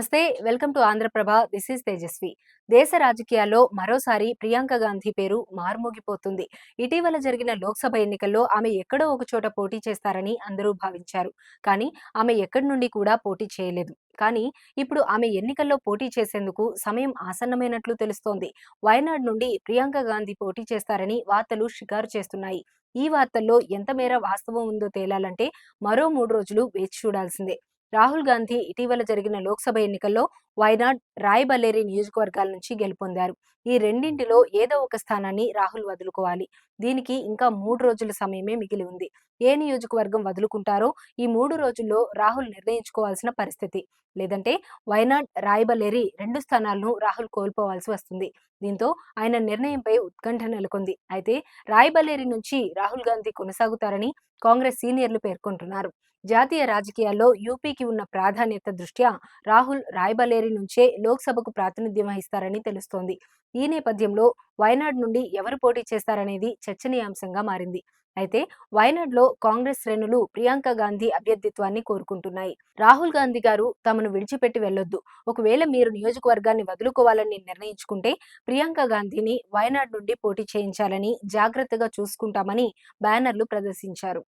నమస్తే. Welcome to Andhraprabha. This is Tejaswi. దేశ రాజకీయాల్లో మరోసారి ప్రియాంక గాంధీ పేరు మార్మోగిపోతుంది. ఇటీవల జరిగిన లోక్సభ ఎన్నికల్లో ఆమె ఎక్కడో ఒక చోట పోటీ చేస్తారని అందరూ భావించారు. కానీ ఆమె ఎక్కడి నుండి కూడా పోటీ చేయలేదు. కానీ ఇప్పుడు ఆమె ఎన్నికల్లో పోటీ చేసేందుకు సమయం ఆసన్నమైనట్లు తెలుస్తోంది. వయనాడ్ నుండి ప్రియాంక గాంధీ పోటీ చేస్తారని వార్తలు షికారు చేస్తున్నాయి. ఈ వార్తల్లో ఎంత మేర వాస్తవం ఉందో తేలాలంటే మరో 3 రోజులు వేచి చూడాల్సిందే. రాహుల్ గాంధీ ఇటీవల జరిగిన లోక్సభ ఎన్నికల్లో వయనాడ్, రాయ్‌బరేలీ నియోజకవర్గాల నుంచి గెలుపొందారు. ఈ రెండింటిలో ఏదో ఒక స్థానాన్ని రాహుల్ వదులుకోవాలి. దీనికి ఇంకా 3 రోజుల సమయమే మిగిలి ఉంది. ఏ నియోజకవర్గం వదులుకుంటారో ఈ 3 రోజుల్లో రాహుల్ నిర్ణయించుకోవాల్సిన పరిస్థితి. లేదంటే వయనాడ్, రాయ్‌బరేలీ 2 స్థానాలను రాహుల్ కోల్పోవాల్సి వస్తుంది. దీంతో ఆయన నిర్ణయంపై ఉత్కంఠ నెలకొంది. అయితే రాయ్‌బరేలీ నుంచి రాహుల్ గాంధీ కొనసాగుతారని కాంగ్రెస్ సీనియర్లు పేర్కొంటున్నారు. జాతీయ రాజకీయాల్లో యూపీకి ఉన్న ప్రాధాన్యత దృష్ట్యా రాహుల్ రాయ్‌బరేలీ నుంచే లోక్సభకు ప్రాతినిధ్యం వహిస్తారని తెలుస్తోంది. ఈ నేపథ్యంలో వయనాడ్ నుండి ఎవరు పోటీ చేస్తారనేది చర్చనీయాంశంగా మారింది. అయితే వయనాడ్‌లో కాంగ్రెస్ శ్రేణులు ప్రియాంక గాంధీ అభ్యర్థిత్వాన్ని కోరుకుంటున్నాయి. రాహుల్ గాంధీ గారు తమను విడిచిపెట్టి వెళ్లొద్దు. ఒకవేళ మీరు నియోజకవర్గాన్ని వదులుకోవాలని నిర్ణయించుకుంటే ప్రియాంక గాంధీని వయనాడ్ నుండి పోటీ చేయించాలని జాగ్రత్తగా చూసుకుంటామని బ్యానర్లు ప్రదర్శించారు.